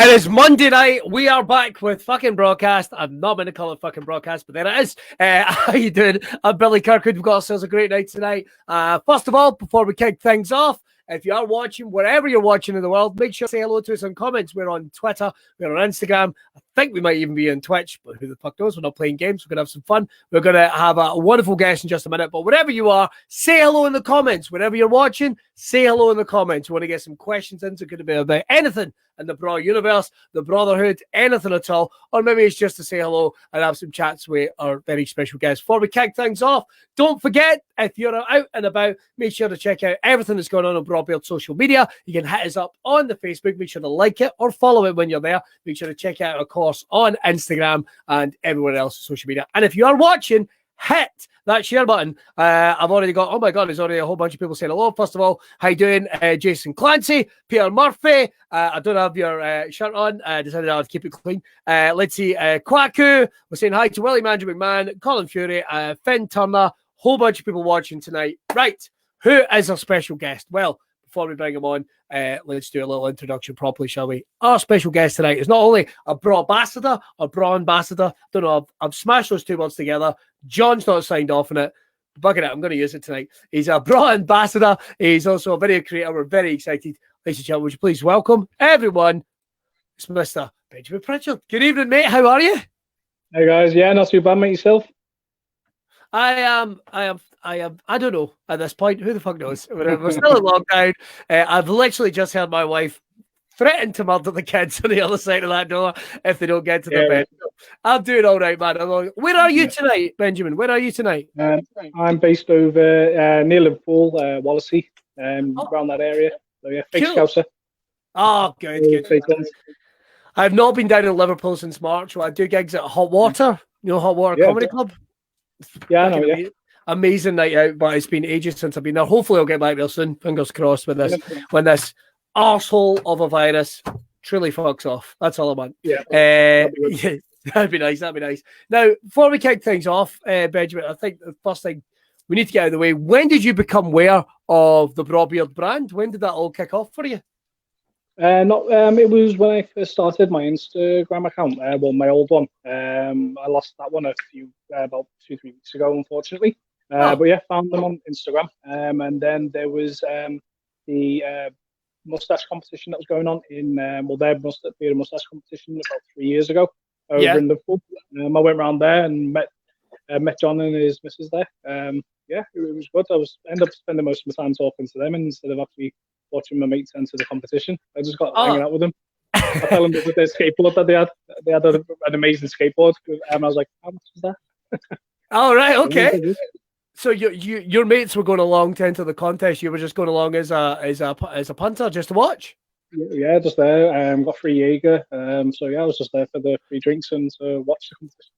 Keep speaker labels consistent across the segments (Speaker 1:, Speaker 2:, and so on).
Speaker 1: It is Monday night. We are back with fucking Braw Cast. I'm not going to call it fucking Braw Cast, but there it is. How you doing? I'm Billy Kirkwood. We've got ourselves a great night tonight. First of all, before we kick things off, if you are watching, wherever you're watching in the world, make sure to say hello to us in comments. We're on Twitter. We're on Instagram. I think we might even be on Twitch, but who the fuck knows? We're not playing games. We're going to have some fun. We're going to have a wonderful guest in just a minute. But wherever you are, say hello in the comments. Wherever you're watching, say hello in the comments. We want to get some questions in. So it could be about anything in the Braw universe, the Brawtherhood, anything at all. Or maybe it's just to say hello and have some chats with our very special guests. Before we kick things off, don't forget, if you're out and about, make sure to check out everything that's going on Braw Beard social media. You can hit us up on the Facebook. Make sure to like it or follow it when you're there. Make sure to check out, of course, on Instagram and everywhere else on social media. And if you are watching, hit that share button. I've already got, oh my God, there's already a whole bunch of people saying hello. First of all, how you doing? Jason Clancy, Peter Murphy. I don't have your shirt on. Decided I'd keep it clean. Let's see. Kwaku, we're saying hi to Willie Andrew McMahon, Colin Fury, Finn Turner, whole bunch of people watching tonight. Right. Who is our special guest? Well, before we bring him on, let's do a little introduction properly, shall we? Our special guest tonight is not only a Braw ambassador, a Braw ambassador. Don't know, I've smashed those two words together. John's not signed off on it. Bugging it, I'm going to use it tonight. He's a Braw ambassador. He's also a video creator. We're very excited. Ladies and gentlemen, would you please welcome everyone? It's Mr. Benjamin Pritchard. Good evening, mate. How are you?
Speaker 2: Hey guys, yeah, not too bad, mate. Yourself?
Speaker 1: I am. I don't know at this point. Who the fuck knows? We're still in lockdown. I've literally just heard my wife threaten to murder the kids on the other side of that door if they don't get to their bed. I'm doing all right, man. Where are you tonight, Benjamin? Where are you tonight?
Speaker 2: I'm based over near Liverpool, Wallasey, around that area. So yeah, big Scouser.
Speaker 1: Oh, good. I've not been down in Liverpool since March. I do gigs at Hot Water, Hot Water Comedy Club.
Speaker 2: Yeah, I know, yeah.
Speaker 1: Amazing night out, but it's been ages since I've been there. Hopefully I'll get back there soon. Fingers crossed when this arsehole of a virus truly fucks off. That's all I want.
Speaker 2: Yeah.
Speaker 1: That'd be nice. Now, before we kick things off, Benjamin, I think the first thing we need to get out of the way, when did you become aware of the Braw Beard brand? When did that all kick off for you?
Speaker 2: It was when I first started my Instagram account. My old one. I lost that one about 2-3 weeks ago, unfortunately. But yeah, found them on Instagram. And then there was the Moustache competition that was going on in their Moustache competition about 3 years ago over in Liverpool. I went around there and met John and his missus there. Yeah, it was good. I ended up spending most of my time talking to them instead of actually watching my mates enter the competition. I just got hanging out with them. I tell them that their skateboard that they had an amazing skateboard. I was like, how much is that?
Speaker 1: Oh, right, okay. So your mates were going along to enter the contest. You were just going along as a punter just to watch.
Speaker 2: Yeah, just there. Got free Jaeger. So yeah, I was just there for the free drinks and to watch the competition.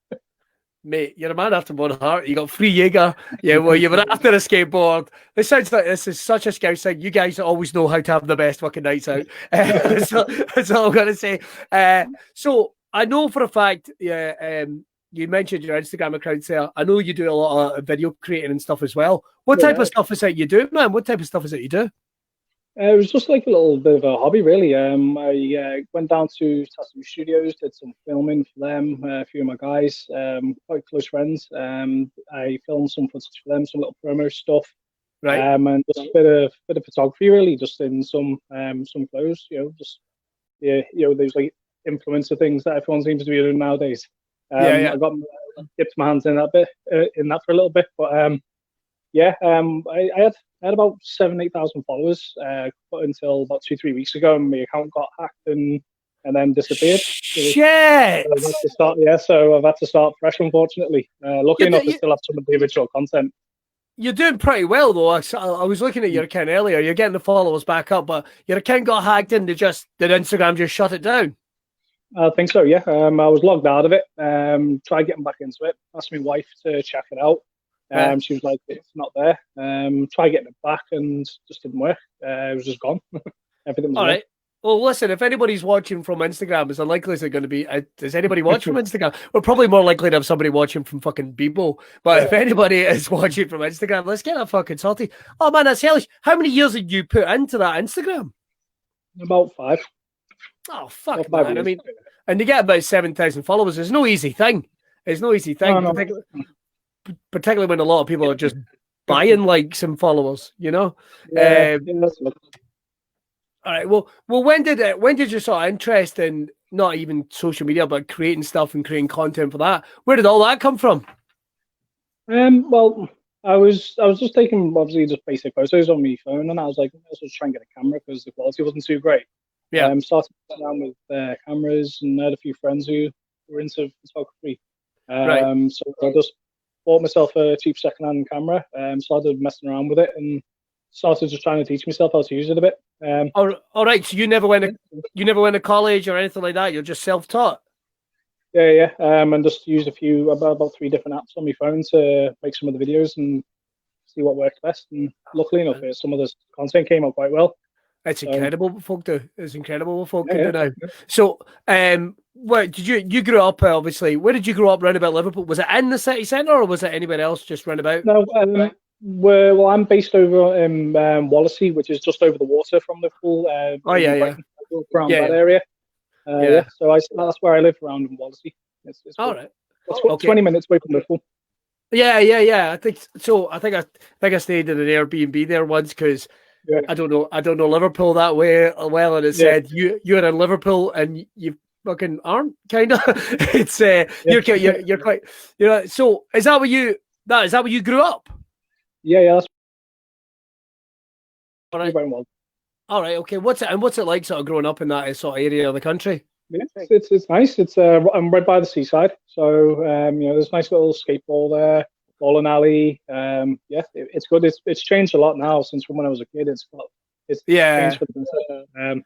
Speaker 1: Mate, you're a man after my own heart. You got free Jaeger. Yeah, well, you were after a skateboard. This sounds like this is such a Scouse thing. You guys always know how to have the best fucking nights out. That's all I'm going to say. So I know for a fact, you mentioned your Instagram account there. I know you do a lot of video creating and stuff as well. What type of stuff is it you do, man? What type of stuff is it you do?
Speaker 2: It was just like a little bit of a hobby, really. I went down to Se2 Studios, did some filming for them, a few of my guys, quite close friends. I filmed some footage for them, some little promo stuff,
Speaker 1: right?
Speaker 2: And just a bit of photography, really, just in some clothes, those like influencer things that everyone seems to be doing nowadays. I dipped my hands in that for a little bit, but I had about 7,000-8,000 followers until about 2-3 weeks ago, and my account got hacked and then disappeared.
Speaker 1: Shit!
Speaker 2: So I've had to start fresh, unfortunately. Lucky enough, I still have some of the original content.
Speaker 1: You're doing pretty well, though. I was looking at your account earlier. You're getting the followers back up, but your account got hacked and did Instagram just shut it down?
Speaker 2: I think so, yeah. I was logged out of it. Tried getting back into it. Asked my wife to check it out. She was like, it's not there. Try getting it back and just didn't work. It was just gone. Everything was
Speaker 1: all
Speaker 2: gone.
Speaker 1: right. Well, listen, if anybody's watching from Instagram, as unlikely as they're going to be, does anybody watch from Instagram? We're probably more likely to have somebody watching from fucking Bebo. But if anybody is watching from Instagram, let's get that fucking salty. Oh, man, that's hellish. How many years did you put into that Instagram?
Speaker 2: About 5.
Speaker 1: Oh, fuck,
Speaker 2: 5
Speaker 1: man. I
Speaker 2: years.
Speaker 1: mean, and to get about 7,000 followers is no easy thing. It's no easy thing,
Speaker 2: No.
Speaker 1: particularly when a lot of people are just buying likes and followers, you know?
Speaker 2: Yeah,
Speaker 1: All right. Well, when did you sort of interest in not even social media, but creating stuff and creating content for that? Where did all that come from?
Speaker 2: Well, I was just taking obviously just basic photos on my phone, and I was like, let's just try and get a camera because the quality wasn't too great.
Speaker 1: Yeah.
Speaker 2: Started around with cameras, and I had a few friends who were into photography.
Speaker 1: Right.
Speaker 2: So I just bought myself a cheap second-hand camera, started messing around with it, and started just trying to teach myself how to use it a bit.
Speaker 1: All right. So you never went to college or anything like that. You're just self-taught.
Speaker 2: Yeah. And just used about 3 different apps on my phone to make some of the videos and see what worked best. And luckily enough, some of the content came out quite well.
Speaker 1: It's incredible what folk do. It's incredible what folk can
Speaker 2: Yeah.
Speaker 1: do now. So, where did you grew up? Obviously, where did you grow up? Round about Liverpool? Was it in the city centre, or was it anywhere else? Just round about?
Speaker 2: No, well, I'm based over in Wallasey, which is just over the water from Liverpool. Around that area. So that's where I live, around in Wallasey. It's
Speaker 1: all right.
Speaker 2: It's 20 minutes away from Liverpool.
Speaker 1: Yeah. I think so. I think I stayed in an Airbnb there once because I don't know Liverpool that way well, and it said you're in Liverpool and you fucking aren't, kind of. It's you're quite, you know. So is that where you grew up?
Speaker 2: Yeah. That's
Speaker 1: all right. All right. Okay. What's it like sort of growing up in that sort of area of the country?
Speaker 2: Yeah, it's nice. I'm right by the seaside, so there's a nice little skateball there, bowling alley. It's good. It's changed a lot now since when I was a kid. It's changed for the better.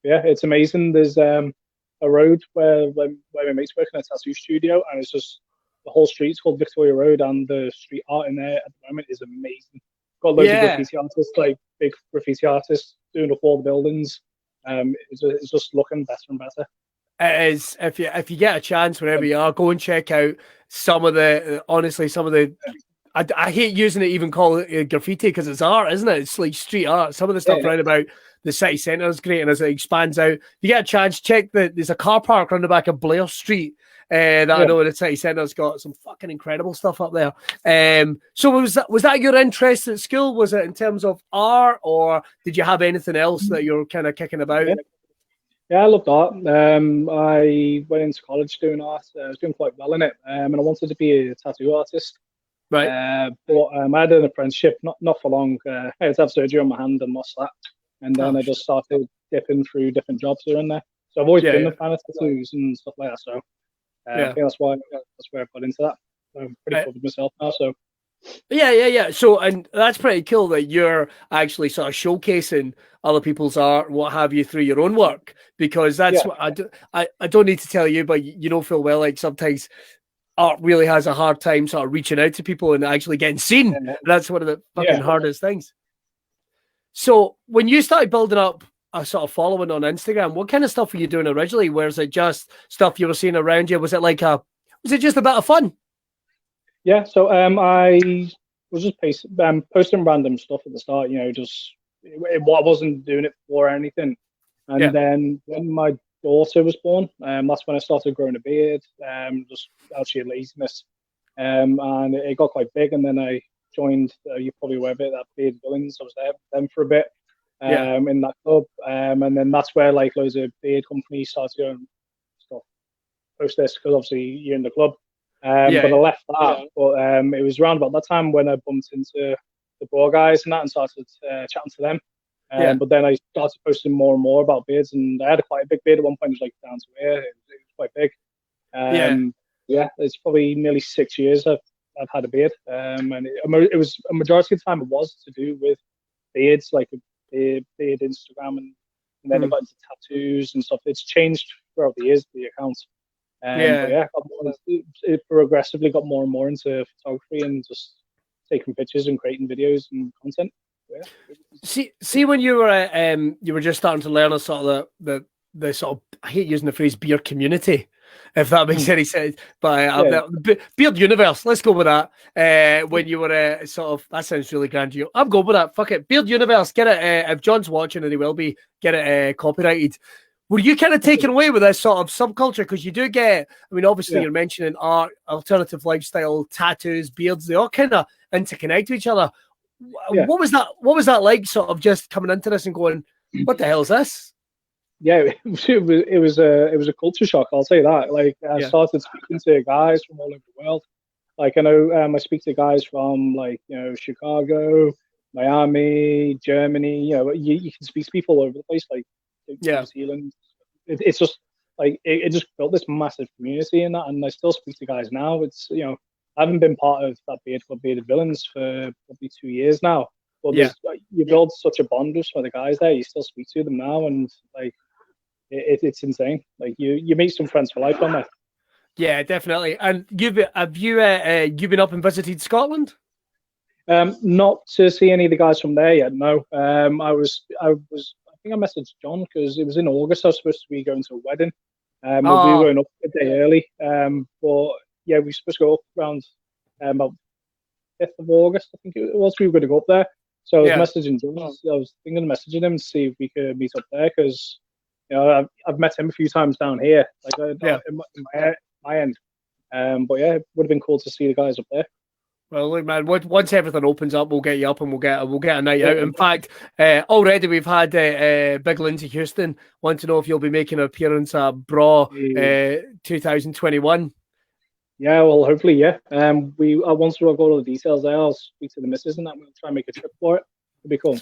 Speaker 2: It's amazing. There's a road where my mates work in a tattoo studio, and it's just the whole street's called Victoria Road, and the street art in there at the moment is amazing. Got loads of graffiti artists, like big graffiti artists, doing up all the buildings. It's just looking better and better.
Speaker 1: It is. If you get a chance, wherever you are, go and check out some of the. Honestly, some of the. I hate using it, even call it graffiti, because it's art, isn't it? It's like street art. Some of the stuff around about the city centre is great, and as it expands out, if you get a chance, check there's a car park around the back of Blair Street. I know in the city centre's got some fucking incredible stuff up there. So was that your interest at school? Was it in terms of art, or did you have anything else that you're kind of kicking about?
Speaker 2: Yeah, I loved art. I went into college doing art. I was doing quite well in it, and I wanted to be a tattoo artist.
Speaker 1: Right.
Speaker 2: But I had an apprenticeship, not for long. I had to have surgery on my hand and lost that, and then I just started dipping through different jobs here and there. So I've always been a fan of tattoos and stuff like that. So I think that's where I got into that. So I'm pretty proud of myself now. So.
Speaker 1: Yeah. So, and that's pretty cool that you're actually sort of showcasing other people's art and what have you through your own work, because that's what I don't need to tell you, but you know full well, like sometimes art really has a hard time sort of reaching out to people and actually getting seen. That's one of the fucking hardest things. So when you started building up a sort of following on Instagram, what kind of stuff were you doing originally? Was it just stuff you were seeing around you? Was it just a bit of fun?
Speaker 2: Yeah, so I was just posting random stuff at the start, I wasn't doing it for anything. And then when my daughter was born, that's when I started growing a beard, just out sheer laziness. And it got quite big, and then I joined, you're probably aware of it, that Beard Villains. I was there with them for a bit in that club. And then that's where like loads of beard companies started going, post this, because obviously you're in the club. But I left that. But it was around about that time when I bumped into the Braw guys and started chatting to them. But then I started posting more and more about beards, and I had quite a big beard at one point. It was like down to here. It was quite big. It's probably nearly 6 years I've had a beard. And it was a majority of the time it was to do with beards, like a beard Instagram, and then I got into tattoos and stuff. It's changed throughout the years, the accounts. It progressively got more and more into photography and just taking pictures and creating videos and content.
Speaker 1: See, when you were just starting to learn a sort of the sort of, I hate using the phrase beard community, if that makes any sense, but beard universe, let's go with that. When you were sort of, that sounds really grand to you. I'm going with that. Fuck it, beard universe. Get it. If John's watching, and he will be, get it copyrighted. Were you kind of taken away with this sort of subculture? Because you do get, I mean, obviously you're mentioning art, alternative lifestyle, tattoos, beards, they all kind of interconnect to each other. What was that? What was that like, sort of just coming into this and going, what the hell is this?
Speaker 2: Yeah, it was a culture shock, I'll say that. Like, I started speaking to guys from all over the world. Like, I know I speak to guys from, like, you know, Chicago, Miami, Germany. You know, you can speak to people all over the place, like New Zealand. It's just like it just built this massive community in that, and I still speak to guys now. It's, you know, I haven't been part of that Beard Club, Bearded Villains for probably 2 years now. But you build such a bond with some of the guys there. You still speak to them now, and like it's insane. Like you meet some friends for life on there.
Speaker 1: Yeah, definitely. And have you been up and visited Scotland?
Speaker 2: Not to see any of the guys from there yet. No. I think I messaged John because it was in August. I was supposed to be going to a wedding. We were going up a day early. But yeah, we were supposed to go up around about 5th of August. I think it was. We were going to go up there. So I was messaging John. I was thinking of messaging him to see if we could meet up there because, you know, I've met him a few times down here, like in my end. But yeah, it would have been cool to see the guys up there.
Speaker 1: Well, look, man, once everything opens up, we'll get you up and we'll get a night out. In fact, already we've had Big Lindsay Houston want to know if you'll be making an appearance at Braw 2021.
Speaker 2: Yeah, well, hopefully, yeah. We once we've got all the details there, I'll speak to the missus and that we'll try and make a trip for it. It'll be cool.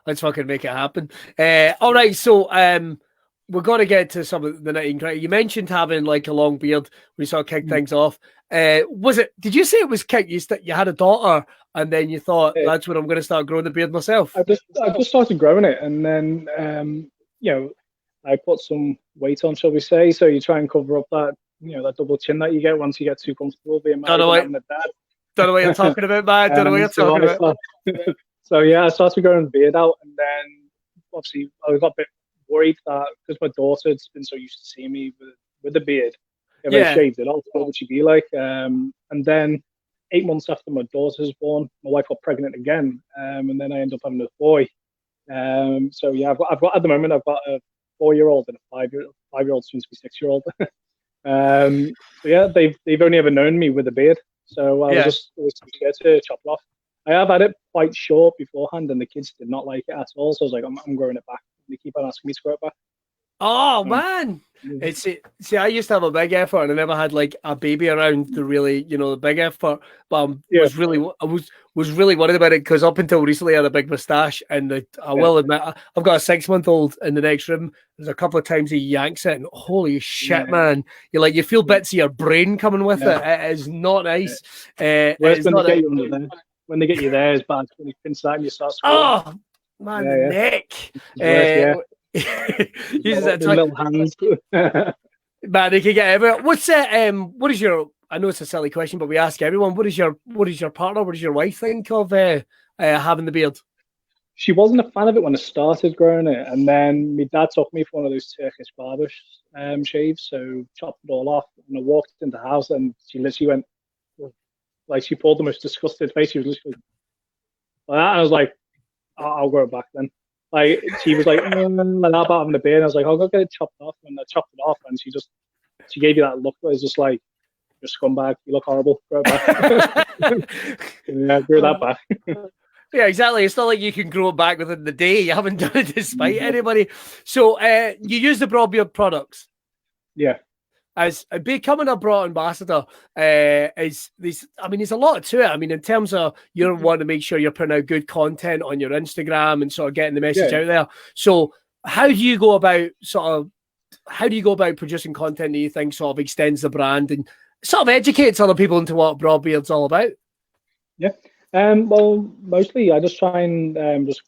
Speaker 1: Let's fucking make it happen. All right, so we're going to get to some of the night and cry. You mentioned having like a long beard. We sort of kicked things off. Did you say it was kick? You had a daughter and then you thought that's when I'm going to start growing the beard myself?
Speaker 2: I just started growing it, and then you know, I put some weight on, shall we say? So you try and cover up that, you know, that double chin that you get once you get too comfortable being married and having a dad.
Speaker 1: Don't know what you're talking about, man. Don't know what you're talking about.
Speaker 2: So yeah, I started growing the beard out, and then obviously I got a bit worried that because my daughter's been so used to seeing me with the beard, if I shaved it off, what would she be like? And then 8 months after my daughter was born, my wife got pregnant again, and then I ended up having a boy. So yeah, I've got at the moment I've got a 4-year-old and a 5-year-old, soon to be 6-year-old. So yeah, they've only ever known me with a beard, so I was scared to chop it off. I have had it quite short beforehand, and the kids did not like it at all. So I was like, I'm growing it back. They keep on asking me to grow it back.
Speaker 1: Oh man, see, I used to have a big effort, and I never had like a baby around to really, you know, the big effort. But I was really worried about it because up until recently I had a big moustache, and I will admit I've got a 6-month-old in the next room. There's a couple of times he yanks it, and holy shit, man! You feel bits of your brain coming with it. It is not nice.
Speaker 2: When they get you there, it's bad. When you pinch that and you start screaming.
Speaker 1: Oh man, the neck. Uses that
Speaker 2: little hands.
Speaker 1: Man, they can get everywhere. What's what is your? I know it's a silly question, but we ask everyone. What is your partner? What does your wife think of having the beard?
Speaker 2: She wasn't a fan of it when I started growing it, and then my dad took me for one of those Turkish barber shaves, so chopped it all off. And I walked into the house, and she literally went, like, she pulled the most disgusted face. She was literally like that, and I was like, I'll grow it back then. Like, she was like, how about having a beard? And I was like, I'll go get it chopped off. And I chopped it off, and she gave you that look that was just like, you're a scumbag, you look horrible, grow it back. Yeah, grow that back.
Speaker 1: Yeah, exactly. It's not like you can grow it back within the day. You haven't done it despite anybody. So you use the Braw Beard products.
Speaker 2: Yeah.
Speaker 1: As becoming a Braw ambassador, there's a lot to it. I mean, in terms of you want to make sure you're putting out good content on your Instagram and sort of getting the message out there. So how do you go about producing content that you think sort of extends the brand and sort of educates other people into what Braw Beard's all about?
Speaker 2: Yeah. Well, mostly I just try and just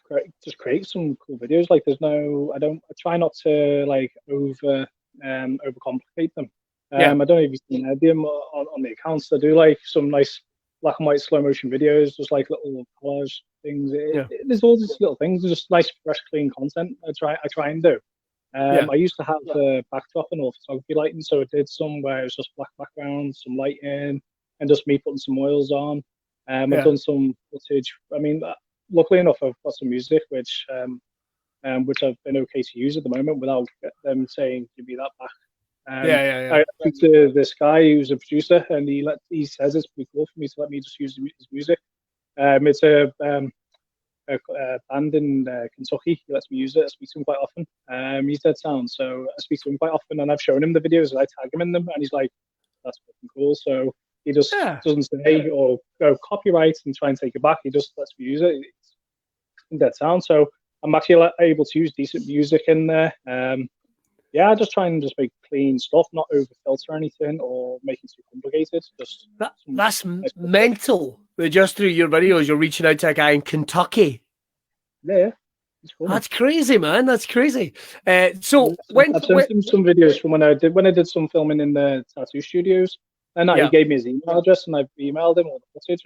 Speaker 2: create some cool videos. Like, I try not to like overcomplicate them. I don't know if you've seen them on the accounts. I do like some nice black and white slow motion videos, just like little collage things. There's all these little things, just nice, fresh, clean content. I try and do. I used to have the backdrop and all photography lighting, so I did some where it was just black background, some lighting, and just me putting some oils on. I've done some footage. I mean, luckily enough, I've got some music which which I've been okay to use at the moment without them saying give me that back.
Speaker 1: Yeah.
Speaker 2: I went to this guy who's a producer, and he says it's pretty cool for me to let me just use his music. It's a band in Kentucky. He lets me use it. I speak to him quite often. He's dead sound, so I speak to him quite often, and I've shown him the videos and I tag him in them, and he's like, "That's fucking cool." So he just doesn't say or go copyright and try and take it back. He just lets me use it. It's dead sound. So I'm actually able to use decent music in there. I just try and just make clean stuff, not over filter anything or make it too complicated.
Speaker 1: That's mental. Just through your videos, you're reaching out to a guy in Kentucky.
Speaker 2: Yeah, it's cool.
Speaker 1: That's crazy, man. That's crazy. So
Speaker 2: I've sent him some videos from when I did some filming in the tattoo studios, and he gave me his email address, and I've emailed him all the footage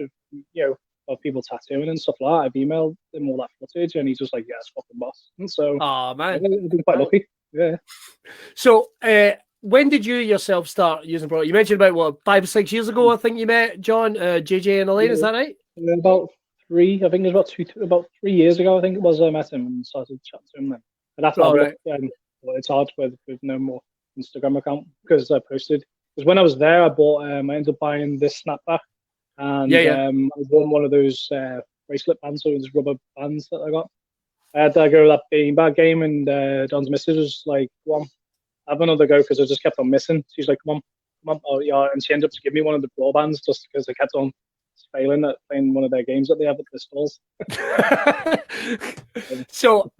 Speaker 2: of people tattooing and stuff like that. I've emailed him all that footage, and he's just like, "Yeah, it's fucking boss." And so,
Speaker 1: man,
Speaker 2: I've been quite lucky. Yeah.
Speaker 1: So, when did you yourself start using Braw? You mentioned about 5 or 6 years ago. I think you met John, JJ, and Elaine. Is that right?
Speaker 2: About 3. I think it was about 3 years ago. I think it was. I met him and started chatting to him then. And after that, it's hard with no more Instagram account because I posted. Because when I was there, I ended up buying this snapback, and I won one of those bracelet bands, so it was rubber bands that I got. I had to go to that beanbag game, and John's missus was like, "Come on, have another go," because I just kept on missing. She's like, "Come on." Oh, yeah. And she ended up to give me one of the Braw bands just because I kept on failing at playing one of their games that they have at the stalls.
Speaker 1: So,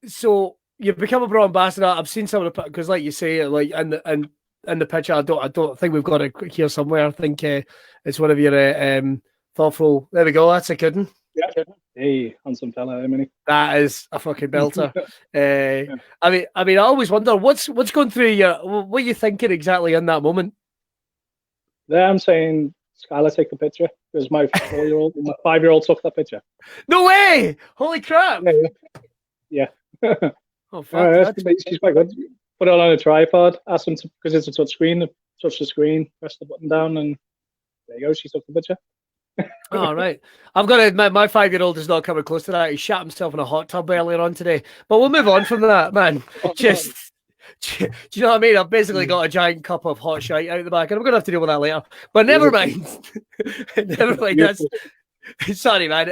Speaker 1: so you've become a Braw ambassador. I've seen some of the, because like you say, like in the picture, I don't think we've got it here somewhere. I think it's one of your thoughtful. There we go. That's a good one.
Speaker 2: Yeah. Hey, handsome fella, mini.
Speaker 1: That is a fucking belter. I mean, I always wonder what's going through what are you thinking exactly in that moment?
Speaker 2: There, I'm saying, Skylar, take the picture because my 5-year-old took that picture.
Speaker 1: No way! Holy crap!
Speaker 2: Yeah.
Speaker 1: Oh fuck!
Speaker 2: She's quite good. Put it on a tripod. Ask them to, because it's a touch screen. Touch the screen, press the button down, and there you go. She took the picture.
Speaker 1: All right. I've got to admit, my 5-year-old is not coming close to that. He shat himself in a hot tub earlier on today. But we'll move on from that, man. Do you know what I mean? I've basically got a giant cup of hot shite out the back, and I'm going to have to deal with that later. But never mind. Never mind. Sorry, man.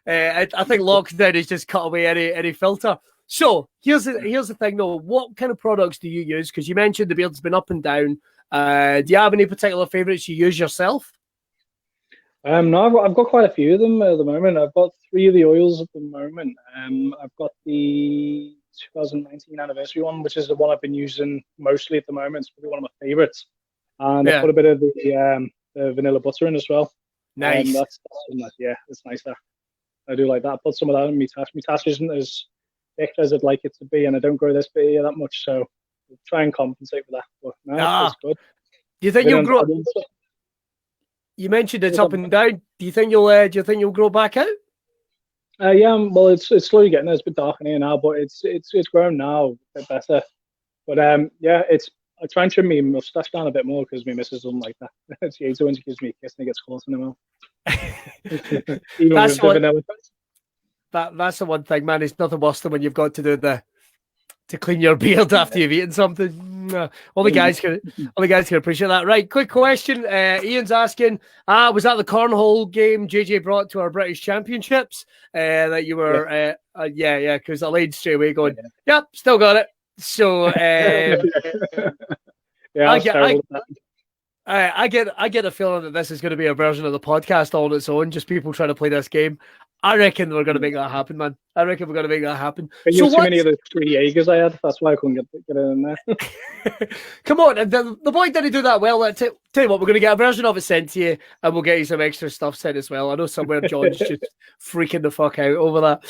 Speaker 1: I think lockdown has just cut away any filter. So here's the thing, though. What kind of products do you use? Because you mentioned the beard's been up and down. Do you have any particular favorites you use yourself?
Speaker 2: No, I've got quite a few of them at the moment. I've got 3 of the oils at the moment. I've got the 2019 anniversary one, which is the one I've been using mostly at the moment. It's probably one of my favorites. And I put a bit of the vanilla butter in as well.
Speaker 1: Nice.
Speaker 2: It's nice there. I do like that. I put some of that in Moustache. Moustache isn't as thick as I'd like it to be, and I don't grow this bit here that much, so I'll try and compensate for that. But no, it's good.
Speaker 1: Do you think you'll grow? You mentioned it's up and down. Do you think you'll grow back out?
Speaker 2: Well, it's slowly getting there. It's a bit dark in here now, but it's grown now a bit better. But I try and trim my moustache down a bit more because my missus doesn't like that. She hates it when she gives me a kiss and it gets caught in the mouth.
Speaker 1: That's the one thing, man. It's nothing worse than when you've got to do to clean your beard after you've eaten something. All the guys can appreciate that. Right, quick question. Ian's asking, was that the cornhole game JJ brought to our British Championships? That you were, because Elaine straight away going, yep, still got it. So, I get a feeling that this is going to be a version of the podcast all on its own, just people trying to play this game. I reckon we're going to make that happen, man. I reckon we're going to make that happen.
Speaker 2: So too many of the 3 Jaegers I had. That's why I couldn't get it in there.
Speaker 1: Come on, the boy didn't do that well. Tell you what, we're going to get a version of it sent to you, and we'll get you some extra stuff sent as well. I know somewhere John's just freaking the fuck out over that.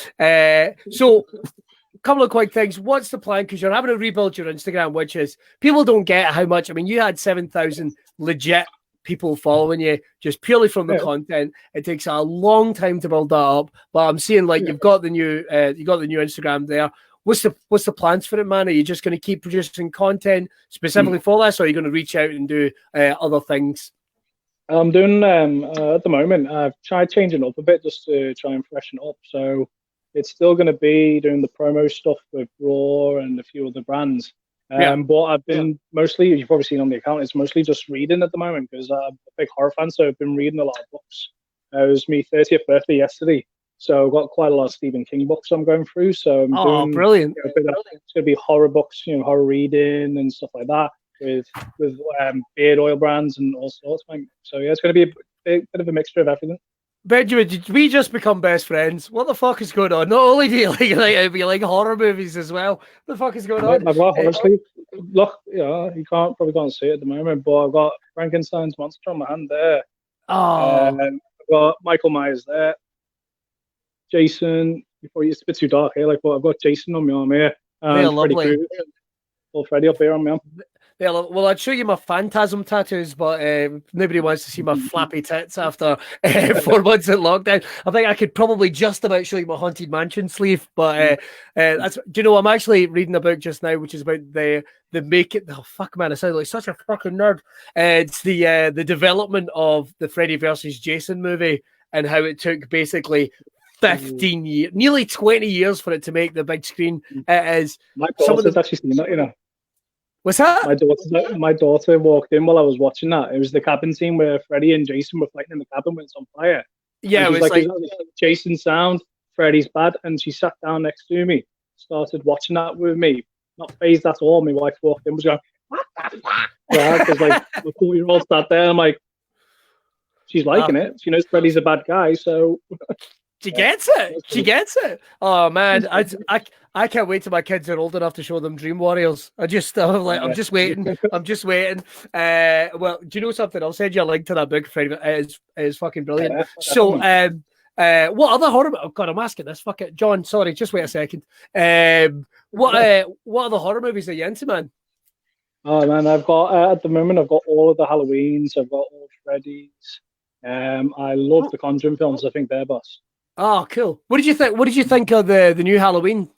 Speaker 1: So, a couple of quick things. What's the plan? Because you're having to rebuild your Instagram, which is, people don't get how much. I mean, you had 7,000 legit people following you just purely from the content. It takes a long time to build that up, but I'm seeing you've got the new Instagram there. What's the plans for it, man? Are you just going to keep producing content specifically for this, or are you going to reach out and do other things?
Speaker 2: I'm doing at the moment. I've tried changing up a bit just to try and freshen up. So it's still going to be doing the promo stuff with Raw and a few other brands. But I've been mostly, you've probably seen on the account, it's mostly just reading at the moment because I'm a big horror fan, so I've been reading a lot of books. It was my 30th birthday yesterday, so I've got quite a lot of Stephen King books I'm going through. So I'm doing
Speaker 1: brilliant.
Speaker 2: It's going to be horror books, horror reading and stuff like that with beard oil brands and all sorts. So yeah, it's going to be a bit of a mixture of everything.
Speaker 1: Benjamin, did we just become best friends? What the fuck is going on? Not only do you like horror movies as well. What the fuck is going on?
Speaker 2: I've got horror sleeve. Look, you probably can't see it at the moment, but I've got Frankenstein's monster on my hand there.
Speaker 1: Oh.
Speaker 2: I've got Michael Myers there. Jason, before it's a bit too dark here, but I've got Jason on my arm here.
Speaker 1: They're lovely.
Speaker 2: Freddy up here on my arm.
Speaker 1: Yeah, well, I'd show you my phantasm tattoos, but nobody wants to see my flappy tits after 4 months in lockdown. I think I could probably just about show you my Haunted Mansion sleeve, but that's. Do you know? I'm actually reading a book just now, which is about the make it. Oh fuck, man! I sound like such a fucking nerd. It's the development of the Freddy versus Jason movie and how it took basically 15 years, nearly 20 years for it to make the big screen. It is.
Speaker 2: My daughter's actually seen that,
Speaker 1: What's that?
Speaker 2: My daughter walked in while I was watching that. It was the cabin scene where Freddy and Jason were fighting in the cabin when it's on fire.
Speaker 1: Yeah, it was like
Speaker 2: Jason sound, Freddy's bad, and she sat down next to me, started watching that with me. Not phased at all. My wife walked in, was going, "What the fuck?" Yeah, because the 4-year-old sat there. I'm like, she's liking it. She knows Freddy's a bad guy, so.
Speaker 1: She gets it. She gets it. Oh man, I can't wait till my kids are old enough to show them Dream Warriors. I'm just waiting. I'm just waiting. Well, do you know something? I'll send you a link to that book, Freddie. It's fucking brilliant.
Speaker 2: Yeah,
Speaker 1: so, what other horror? Oh God, I'm asking this. Fuck it, John. Sorry, just wait a second. What other horror movies are you into, man?
Speaker 2: Oh man, I've got at the moment I've got all of the Halloweens. I've got all Freddy's. I love the Conjuring films. I think they're boss.
Speaker 1: Oh, cool. What did you think? What did you think of the new Halloween?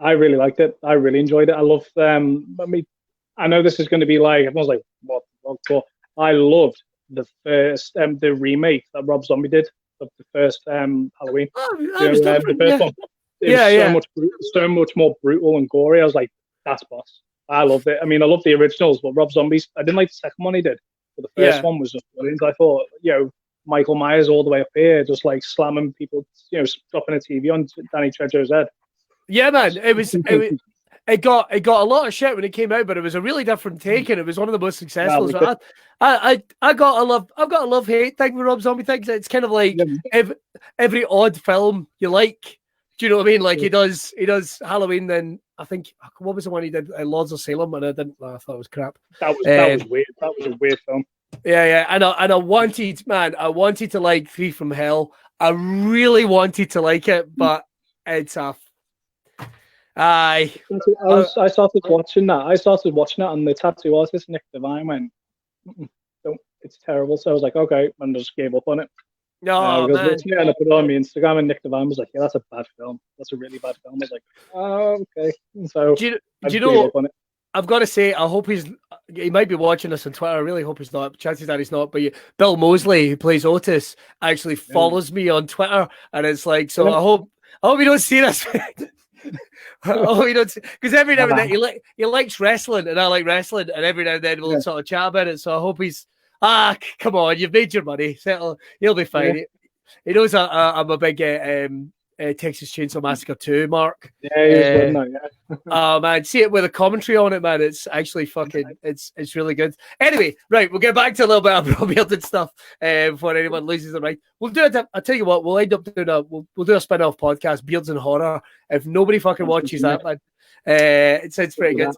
Speaker 2: I really liked it. I really enjoyed it. I love I know this is going to be like everyone's like, what? But I loved the first the remake that Rob Zombie did of the first Halloween.
Speaker 1: Oh,
Speaker 2: the first one. It was so much more brutal and gory. I was like, that's boss. I loved it. I mean, I love the originals, but Rob Zombie's. I didn't like the second one he did, but the first one was just brilliant. I thought, Michael Myers all the way up here, just like slamming people, dropping a TV on Danny Trejo's head.
Speaker 1: Yeah, man, it got a lot of shit when it came out, but it was a really different take, and it was one of the most successful. So I've got a love hate thing with Rob Zombie things. It's kind of like every odd film you like. Do you know what I mean? Like he does Halloween. Then I think what was the one he did? Lords of Salem, and I thought it was crap.
Speaker 2: That was weird. That was a weird film.
Speaker 1: Yeah. And I wanted to like Three from Hell. I really wanted to like it, but it's a. I
Speaker 2: started watching that, and the tattoo artist Nick Devine went, "It's terrible." So I was like, "Okay," and I just gave up on it.
Speaker 1: No, man.
Speaker 2: And I put it on my Instagram, and Nick Devine was like, "Yeah, that's a bad film. That's a really bad film." I was like, "Oh, okay." So
Speaker 1: do you know? I've got to say, I hope he might be watching us on Twitter. I really hope he's not. Chances are he's not. But Bill Mosley, who plays Otis, actually follows me on Twitter, and it's like, so I hope you don't see this. Oh, you don't, because every now and then he likes wrestling, and I like wrestling, and every now and then we'll sort of chat about it. So I hope he's come on, you've made your money, settle. He'll be fine.
Speaker 2: Yeah.
Speaker 1: He knows I'm a big Texas Chainsaw Massacre 2 mark.
Speaker 2: Yeah, he's good now, yeah.
Speaker 1: Oh man, see it with a commentary on it, man. It's actually fucking it's really good. Anyway, right, we'll get back to a little bit of Braw Beard and stuff before anyone loses it. Right, we'll do it. I'll tell you what, we'll end up doing we'll do a spin-off podcast, Beards and Horror. If nobody fucking watches that, man, it sounds pretty good.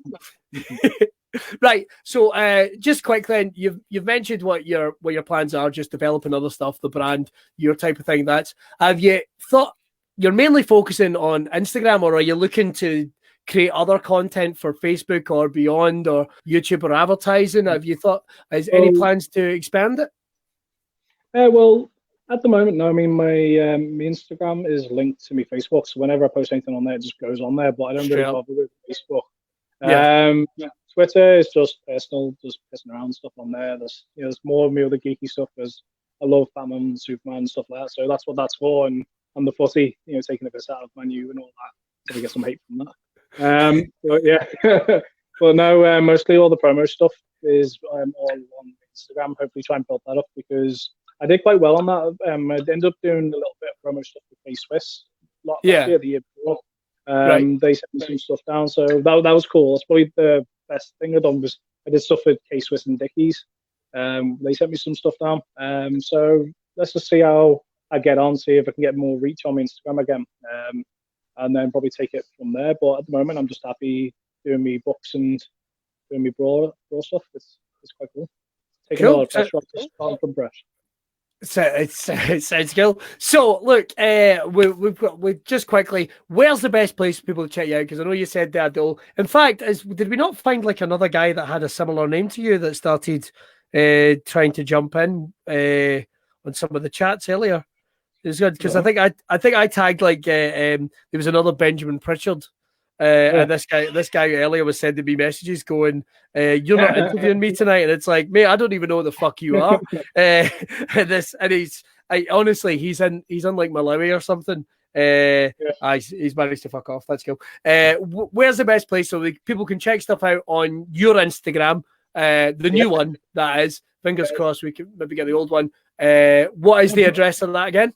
Speaker 1: Right, so just quick then, you've mentioned what your plans are, just developing other stuff, the brand, your type of thing. Have you thought you're mainly focusing on Instagram, or are you looking to create other content for Facebook or beyond, or YouTube or advertising? Have you thought, has any plans to expand it?
Speaker 2: Well, at the moment, no. I mean, my Instagram is linked to my Facebook, so whenever I post anything on there, it just goes on there, but I don't really bother with Facebook. Twitter is just personal, just pissing around stuff on there. There's more of me other geeky stuff, because I love Batman, Superman, stuff like that, so that's what that's for. And on the footy, taking a piss out of Manu and all that. So we get some hate from that. But yeah, but no, mostly all the promo stuff is all on Instagram. Hopefully try and build that up because I did quite well on that. I ended up doing a little bit of promo stuff with K-Swiss last year, the year before. They sent me some stuff down, so that was cool. That's probably the best thing I've done was I did stuff with K-Swiss and Dickies. They sent me some stuff down. So let's just see how I get on, see if I can get more reach on my Instagram again, and then probably take it from there. But at the moment, I'm just happy doing me books and doing me brawl stuff. It's quite cool. Taking a lot of pressure off, just starting from fresh.
Speaker 1: It sounds cool. So look, we just quickly, where's the best place for people to check you out? Because I know you said that. In fact, did we not find like another guy that had a similar name to you that started trying to jump in on some of the chats earlier? It was good because I think I tagged like there was another Benjamin Pritchard. And this guy earlier was sending me messages going, "You're not interviewing me tonight," and it's like, mate, I don't even know what the fuck you are. Honestly, he's in like Malawi or something. He's managed to fuck off. That's cool. Where's the best place so people can check stuff out on your Instagram? The new one, that is. Fingers crossed we can maybe get the old one. What is the address of that again?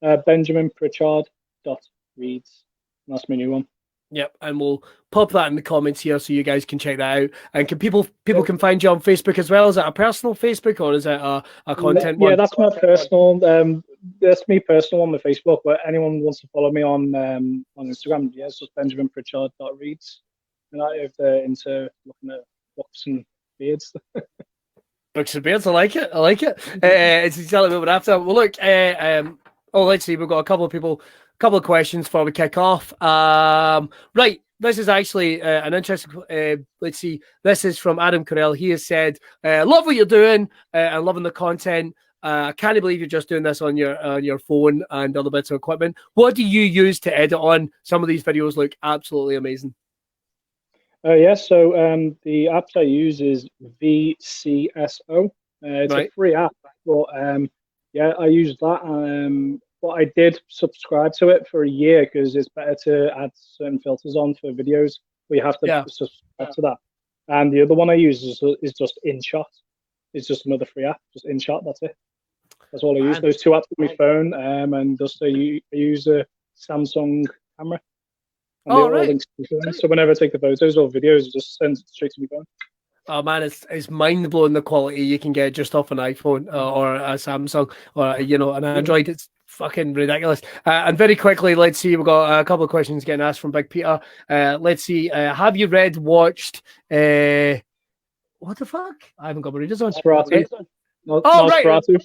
Speaker 2: BenjaminPritchard.reads. That's my new one.
Speaker 1: Yep, and we'll pop that in the comments here so you guys can check that out. And can people can find you on Facebook as well? Is that a personal Facebook or is it a content one?
Speaker 2: Yeah, that's my personal. That's me personal on the Facebook. But anyone wants to follow me on Instagram, it's just BenjaminPritchard.reads. And if they're into looking at books and beards.
Speaker 1: Books and beards, I like it. It's exactly what we're after. Well, look, let's see. We've got a couple of questions before we kick off. Right, this is actually an interesting. Let's see. This is from Adam Carell. He has said, "Love what you're doing and loving the content. I can't believe you're just doing this on your phone and other bits of equipment. What do you use to edit on? Some of these videos look absolutely amazing."
Speaker 2: So the apps I use is VCSO. It's a free app, but I use that. But I did subscribe to it for a year because it's better to add certain filters on for videos. But you have to subscribe to that. And the other one I use is just InShot. It's just another free app, just InShot. That's it. That's all I use. Those two apps on my phone, and just I use a Samsung camera. And so whenever I take the photos or videos, it just sends it straight to my phone.
Speaker 1: Oh man, it's mind blowing the quality you can get just off an iPhone or a Samsung or an Android. It's fucking ridiculous. And very quickly, let's see. We've got a couple of questions getting asked from Big Peter. Let's see. Have you watched? What the fuck? I haven't got my readers on.
Speaker 2: Nosferatu.
Speaker 1: Nosferatu.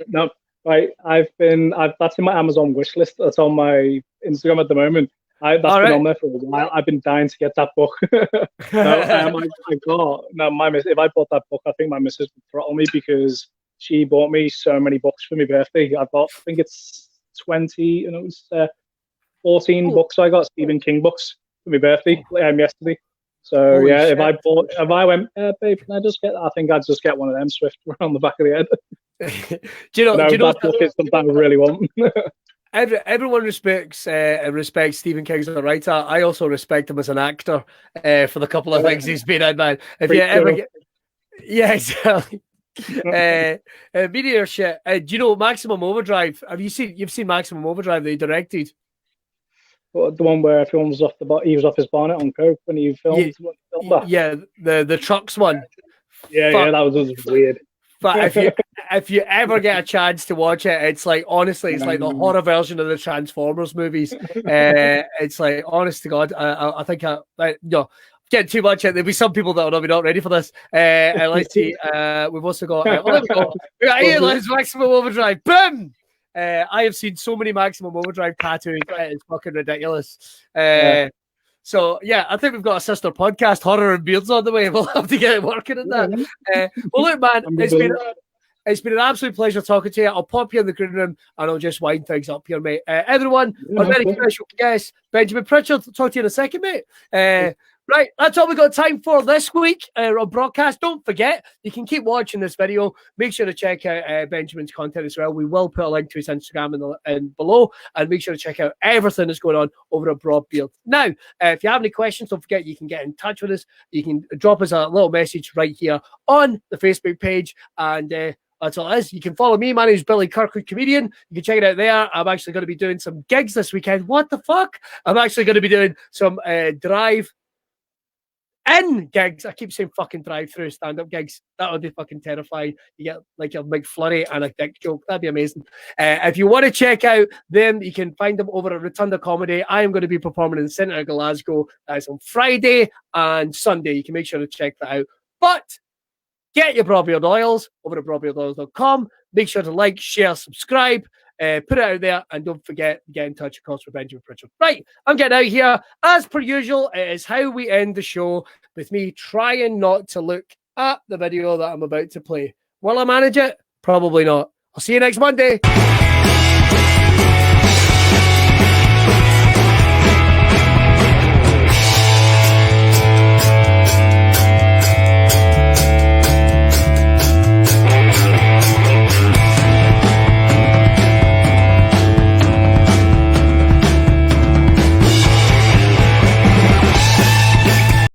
Speaker 2: No. Right, that's in my Amazon wish list. That's on my Instagram at the moment. That's been on there for a while. I've been dying to get that book. If I bought that book, I think my missus would throttle me because she bought me so many books for my birthday. I think it's 20, and it was 14 books. I got Stephen King books for my birthday yesterday. So holy shit. if I went, babe, can I just get? I think I'd just get one of them Swift on the back of the head.
Speaker 1: do you know
Speaker 2: that book is something I really want.
Speaker 1: Everyone respects Stephen King as a writer. I also respect him as an actor for the couple of things he's been in, man. If you ever get, exactly. Meteor shit. Do you know Maximum Overdrive? You've seen Maximum Overdrive that he directed?
Speaker 2: Well, the one where he was off his bonnet on coke when he filmed.
Speaker 1: Yeah, the trucks one.
Speaker 2: Yeah, that was weird.
Speaker 1: But if you ever get a chance to watch it, it's like, honestly, it's like the horror version of the Transformers movies. It's like, honest to God, I think getting too much. There'll be some people that are not ready for this. Let's see. We've also got. There we go. We got Ian Maximum Overdrive. Boom. I have seen so many Maximum Overdrive tattoos. It's fucking ridiculous. So yeah, I think we've got a sister podcast, Horror and Beards, on the way. We'll have to get working on that. Well, look, man, it's been an absolute pleasure talking to you. I'll pop you in the green room and I'll just wind things up here, mate. Everyone, our very special guest, Benjamin Pritchard. Talk to you in a second, mate. Right, that's all we got time for this week on Broadcast. Don't forget, you can keep watching this video. Make sure to check out Benjamin's content as well. We will put a link to his Instagram in below, and make sure to check out everything that's going on over at Braw Beard. Now, if you have any questions, don't forget you can get in touch with us. You can drop us a little message right here on the Facebook page, and that's all it is. You can follow me. My name is Billy Kirkwood, comedian. You can check it out there. I'm actually going to be doing some gigs this weekend. What the fuck? I'm actually going to be doing some drive-in gigs. I keep saying fucking drive-through stand-up gigs. That would be fucking terrifying. You get like a McFlurry and a dick joke. That'd be amazing. If you want to check out them, you can find them over at Rotunda Comedy. I am going to be performing in the centre of Glasgow. That's on Friday and Sunday. You can make sure to check that out. But get your Braw Beard oils over at brawbeardoils.com. Make sure to like, share, subscribe, put it out there, and don't forget to get in touch, of course, with Benjamin Pritchard. Right, I'm getting out here. As per usual, it is how we end the show, with me trying not to look at the video that I'm about to play. Will I manage it? Probably not. I'll see you next Monday.